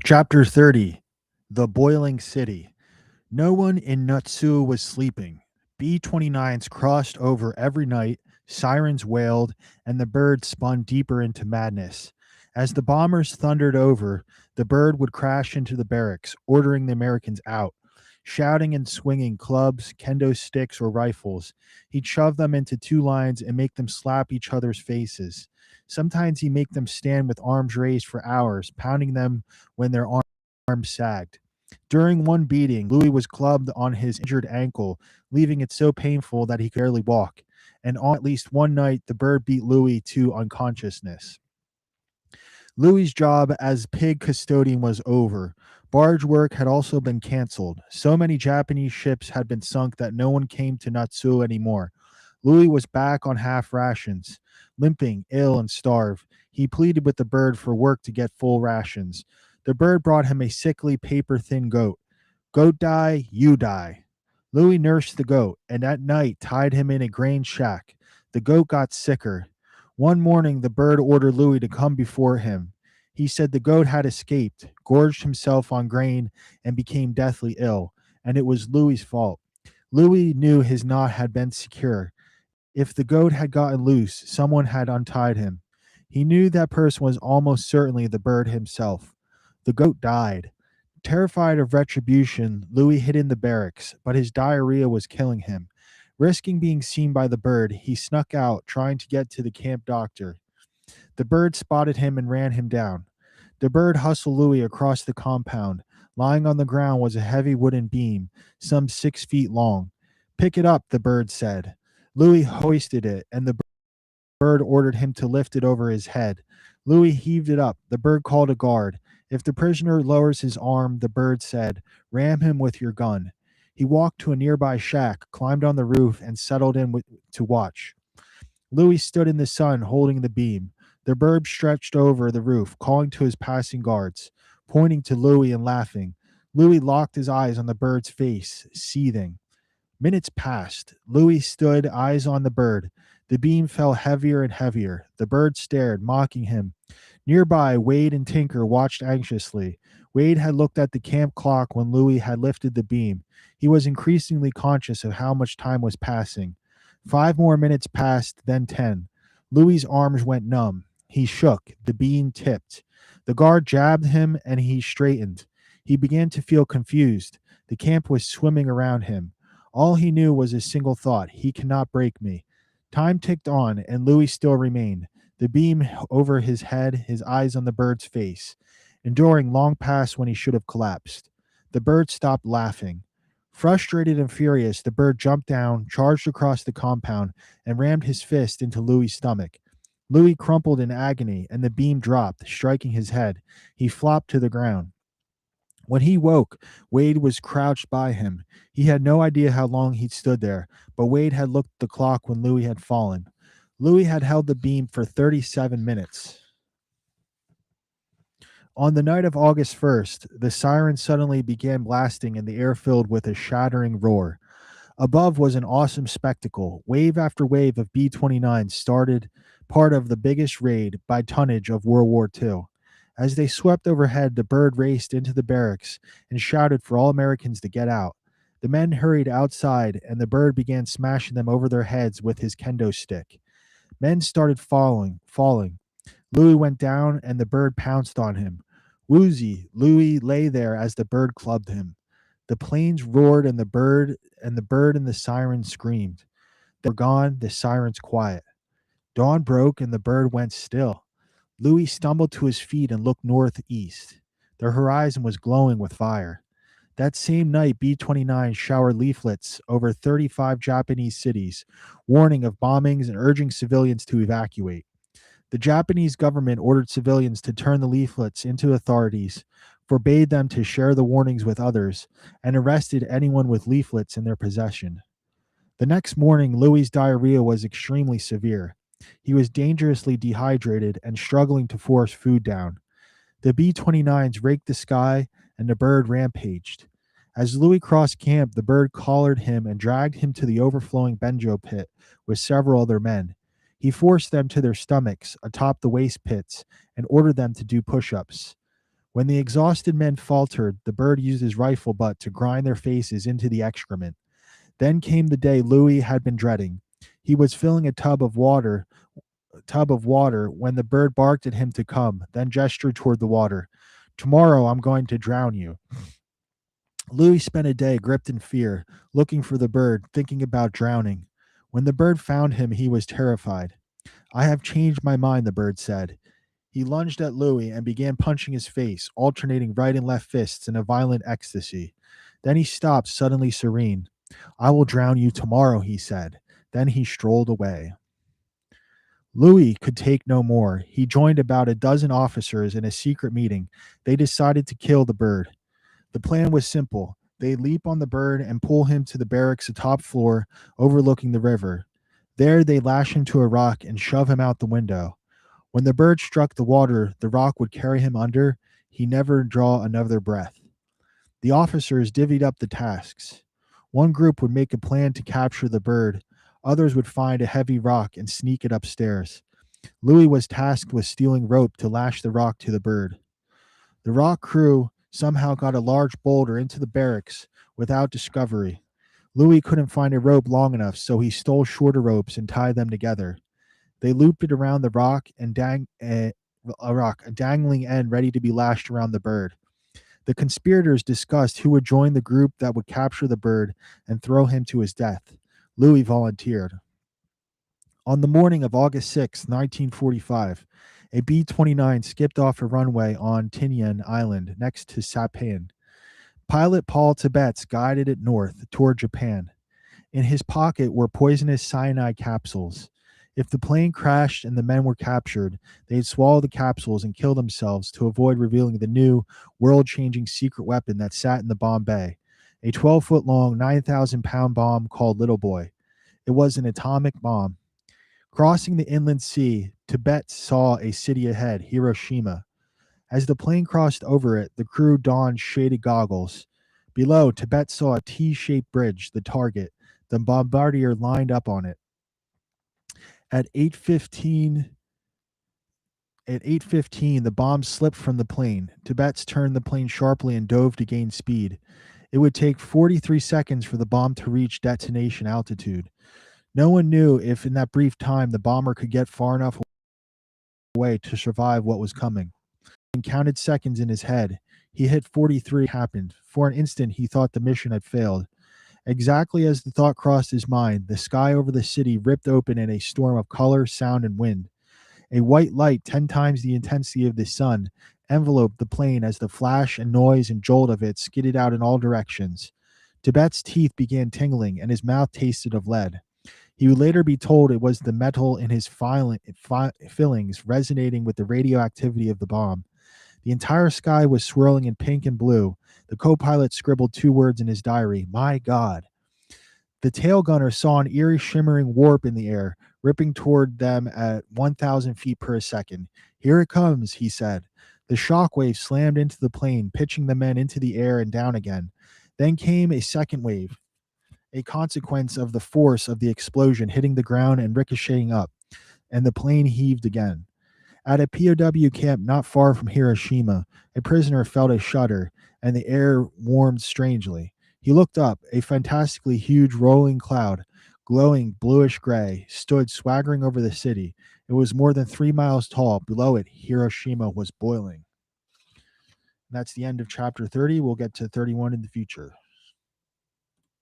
Chapter 30. The Boiling City. No one in Nutsu was sleeping. B-29s crossed over every night, sirens wailed, and the bird spun deeper into madness. As the bombers thundered over, the bird would crash into the barracks, ordering the Americans out. Shouting and swinging clubs, kendo sticks, or rifles, he'd shove them into two lines and make them slap each other's faces. Sometimes he'd make them stand with arms raised for hours, pounding them when their arms sagged. During one beating, Louis was clubbed on his injured ankle, leaving it so painful that he could barely walk. And on at least one night, the bird beat Louis to unconsciousness. Louis's job as pig custodian was over. Barge work had also been canceled. So many Japanese ships had been sunk that no one came to Natsuo anymore. Louis was back on half rations, limping, ill, and starved. He pleaded with the bird for work to get full rations. The bird brought him a sickly, paper-thin goat. Goat die, you die. Louis nursed the goat, and at night tied him in a grain shack. The goat got sicker. One morning, the bird ordered Louis to come before him. He said the goat had escaped, gorged himself on grain, and became deathly ill, and it was Louis's fault. Louis knew his knot had been secure. If the goat had gotten loose, someone had untied him. He knew that person was almost certainly the bird himself. The goat died. Terrified of retribution, Louis hid in the barracks, but his diarrhea was killing him. Risking being seen by the bird, he snuck out, trying to get to the camp doctor. The bird spotted him and ran him down. The bird hustled Louis across the compound. Lying on the ground was a heavy wooden beam, some 6 feet long. "Pick it up," the bird said. Louis hoisted it, and the bird ordered him to lift it over his head. Louis heaved it up. The bird called a guard. If the prisoner lowers his arm, the bird said, "Ram him with your gun." He walked to a nearby shack, climbed on the roof, and settled in to watch. Louis stood in the sun, holding the beam. The bird stretched over the roof, calling to his passing guards, pointing to Louis and laughing. Louis locked his eyes on the bird's face, seething. Minutes passed. Louis stood, eyes on the bird. The beam fell heavier and heavier. The bird stared, mocking him. Nearby, Wade and Tinker watched anxiously. Wade had looked at the camp clock when Louis had lifted the beam. He was increasingly conscious of how much time was passing. 5 more minutes passed, then 10. Louis's arms went numb. He shook. The beam tipped. The guard jabbed him, and he straightened. He began to feel confused. The camp was swimming around him. All he knew was a single thought: he cannot break me. Time ticked on, and Louis still remained. The beam over his head, his eyes on the bird's face, enduring long past when he should have collapsed. The bird stopped laughing. Frustrated and furious, the bird jumped down, charged across the compound, and rammed his fist into Louis's stomach. Louis crumpled in agony, and the beam dropped, striking his head. He flopped to the ground. When he woke, Wade was crouched by him. He had no idea how long he'd stood there, but Wade had looked at the clock when Louis had fallen. Louis had held the beam for 37 minutes. On the night of August 1st, the siren suddenly began blasting and the air filled with a shattering roar. Above was an awesome spectacle. Wave after wave of B-29s started, part of the biggest raid by tonnage of World War II. As they swept overhead, the bird raced into the barracks and shouted for all Americans to get out. The men hurried outside, and the bird began smashing them over their heads with his kendo stick. Men started falling. Louis went down, and the bird pounced on him. Woozy, Louis lay there as the bird clubbed him. The planes roared, and the bird and the siren screamed. They were gone, the sirens quiet. Dawn broke, and the bird went still. Louis stumbled to his feet and looked northeast. The horizon was glowing with fire. That same night, B-29 showered leaflets over 35 Japanese cities, warning of bombings and urging civilians to evacuate. The Japanese government ordered civilians to turn the leaflets into authorities, forbade them to share the warnings with others, and arrested anyone with leaflets in their possession. The next morning, Louis's diarrhea was extremely severe. He was dangerously dehydrated and struggling to force food down. The B-29s raked the sky, and the bird rampaged. As Louis crossed camp, the bird collared him and dragged him to the overflowing benjo pit with several other men. He forced them to their stomachs atop the waste pits and ordered them to do push-ups. When the exhausted men faltered, the bird used his rifle butt to grind their faces into the excrement. Then came the day Louis had been dreading. He was filling a tub of water when the bird barked at him to come, then gestured toward the water. Tomorrow I'm going to drown you. Louis spent a day gripped in fear, looking for the bird, thinking about drowning. When the bird found him, he was terrified. I have changed my mind, the bird said. He lunged at Louis and began punching his face, alternating right and left fists in a violent ecstasy. Then he stopped, suddenly serene. I will drown you tomorrow, he said. Then he strolled away. Louis could take no more. He joined about a dozen officers in a secret meeting. They decided to kill the bird. The plan was simple. They leap on the bird and pull him to the barracks atop floor overlooking the river. There they lash him to a rock and shove him out the window. When the bird struck the water, the rock would carry him under. He never draw another breath. The officers divvied up the tasks. One group would make a plan to capture the bird. Others would find a heavy rock and sneak it upstairs. Louis was tasked with stealing rope to lash the rock to the bird. The rock crew somehow got a large boulder into the barracks without discovery. Louis couldn't find a rope long enough, so he stole shorter ropes and tied them together. They looped it around the rock and a dangling end ready to be lashed around the bird. The conspirators discussed who would join the group that would capture the bird and throw him to his death. Louis volunteered. On the morning of August 6, 1945, a B-29 skipped off a runway on Tinian Island next to Saipan. Pilot Paul Tibbets guided it north toward Japan. In his pocket were poisonous cyanide capsules. If the plane crashed and the men were captured, they'd swallow the capsules and kill themselves to avoid revealing the new, world-changing secret weapon that sat in the bomb bay, a 12-foot-long, 9,000-pound bomb called Little Boy. It was an atomic bomb. Crossing the inland sea, Tibet saw a city ahead, Hiroshima. As the plane crossed over it, the crew donned shaded goggles. Below, Tibet saw a T-shaped bridge, the target. The bombardier lined up on it. At 8:15, the bomb slipped from the plane. Tibets turned the plane sharply and dove to gain speed. It would take 43 seconds for the bomb to reach detonation altitude. No one knew if in that brief time the bomber could get far enough away to survive what was coming. He counted seconds in his head. He hit 43. Happened. For an instant, he thought the mission had failed. Exactly as the thought crossed his mind, the sky over the city ripped open in a storm of color, sound, and wind. A white light, 10 times the intensity of the sun, enveloped the plane as the flash and noise and jolt of it skidded out in all directions. Tibet's teeth began tingling, and his mouth tasted of lead. He would later be told it was the metal in his fillings resonating with the radioactivity of the bomb. The entire sky was swirling in pink and blue. The co-pilot scribbled 2 words in his diary, "My God." The tail gunner saw an eerie shimmering warp in the air, ripping toward them at 1,000 feet per second. "Here it comes," he said. The shockwave slammed into the plane, pitching the men into the air and down again. Then came a second wave, a consequence of the force of the explosion hitting the ground and ricocheting up, and the plane heaved again. At a POW camp not far from Hiroshima, a prisoner felt a shudder, and the air warmed strangely. He looked up. A fantastically huge rolling cloud, glowing bluish gray, stood swaggering over the city. It was more than 3 miles tall. Below it, Hiroshima was boiling. That's the end of chapter 30. We'll get to 31 in the future.